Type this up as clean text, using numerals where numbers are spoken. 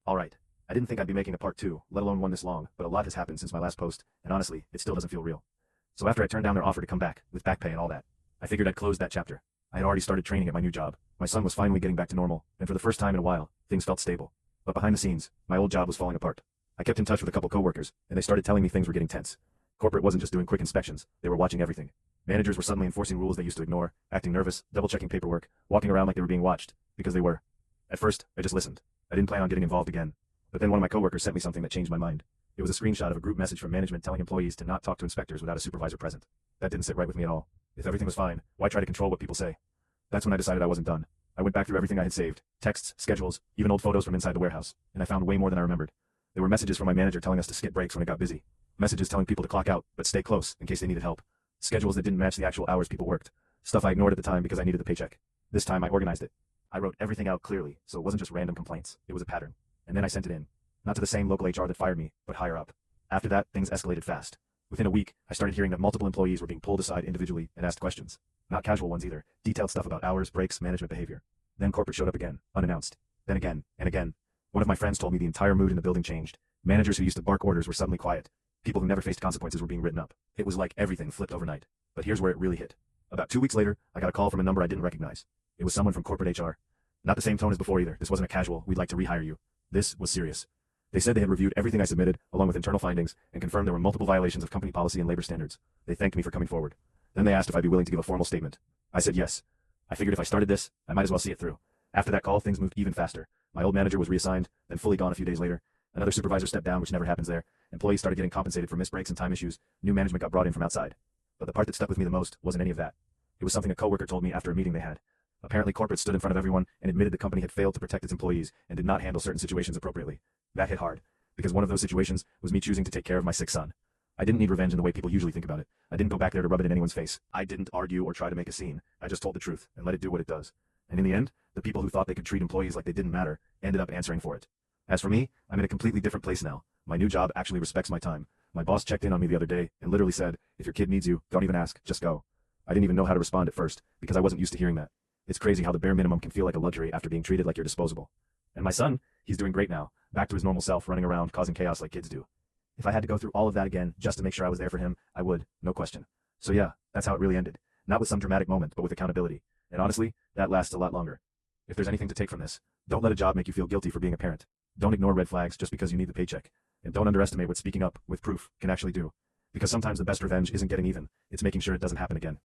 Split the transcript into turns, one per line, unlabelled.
Alright. I didn't think I'd be making a part 2, let alone one this long, but a lot has happened since my last post, and honestly, it still doesn't feel real. So after I turned down their offer to come back, with back pay and all that, I figured I'd close that chapter. I had already started training at my new job. My son was finally getting back to normal, and for the first time in a while, things felt stable. But behind the scenes, my old job was falling apart. I kept in touch with a couple coworkers, and they started telling me things were getting tense. Corporate wasn't just doing quick inspections, they were watching everything. Managers were suddenly enforcing rules they used to ignore, acting nervous, double-checking paperwork, walking around like they were being watched, because they were. At first, I just listened. I didn't plan on getting involved again. But then one of my coworkers sent me something that changed my mind. It was a screenshot of a group message from management telling employees to not talk to inspectors without a supervisor present. That didn't sit right with me at all. If everything was fine, why try to control what people say? That's when I decided I wasn't done. I went back through everything I had saved, texts, schedules, even old photos from inside the warehouse, and I found way more than I remembered. There were messages from my manager telling us to skip breaks when it got busy. Messages telling people to clock out, but stay close in case they needed help. Schedules that didn't match the actual hours people worked. Stuff I ignored at the time because I needed the paycheck. This time I organized it. I wrote everything out clearly, so it wasn't just random complaints. It was a pattern. And then I sent it in. Not to the same local HR that fired me, but higher up. After that, things escalated fast. Within a week, I started hearing that multiple employees were being pulled aside individually and asked questions. Not casual ones either, detailed stuff about hours, breaks, management behavior. Then corporate showed up again, unannounced. Then again, and again. One of my friends told me the entire mood in the building changed. Managers who used to bark orders were suddenly quiet. People who never faced consequences were being written up. It was like everything flipped overnight. But here's where it really hit. About 2 weeks later, I got a call from a number I didn't recognize. It was someone from corporate HR. Not the same tone as before either. This wasn't a casual, we'd like to rehire you. This was serious. They said they had reviewed everything I submitted, along with internal findings, and confirmed there were multiple violations of company policy and labor standards. They thanked me for coming forward. Then they asked if I'd be willing to give a formal statement. I said yes. I figured if I started this, I might as well see it through. After that call, things moved even faster. My old manager was reassigned, then fully gone a few days later. Another supervisor stepped down, which never happens there. Employees started getting compensated for missed breaks and time issues. New management got brought in from outside. But the part that stuck with me the most wasn't any of that. It was something a coworker told me after a meeting they had. Apparently corporate stood in front of everyone and admitted the company had failed to protect its employees and did not handle certain situations appropriately. That hit hard, because one of those situations was me choosing to take care of my sick son. I didn't need revenge in the way people usually think about it. I didn't go back there to rub it in anyone's face. I didn't argue or try to make a scene. I just told the truth and let it do what it does. And in the end, the people who thought they could treat employees like they didn't matter ended up answering for it. As for me, I'm in a completely different place now. My new job actually respects my time. My boss checked in on me the other day and literally said, if your kid needs you, don't even ask, just go. I didn't even know how to respond at first, because I wasn't used to hearing that. It's crazy how the bare minimum can feel like a luxury after being treated like you're disposable. And my son, he's doing great now, back to his normal self, running around, causing chaos like kids do. If I had to go through all of that again just to make sure I was there for him, I would, no question. So yeah, that's how it really ended. Not with some dramatic moment, but with accountability. And honestly, that lasts a lot longer. If there's anything to take from this, don't let a job make you feel guilty for being a parent. Don't ignore red flags just because you need the paycheck. And don't underestimate what speaking up, with proof, can actually do. Because sometimes the best revenge isn't getting even, it's making sure it doesn't happen again.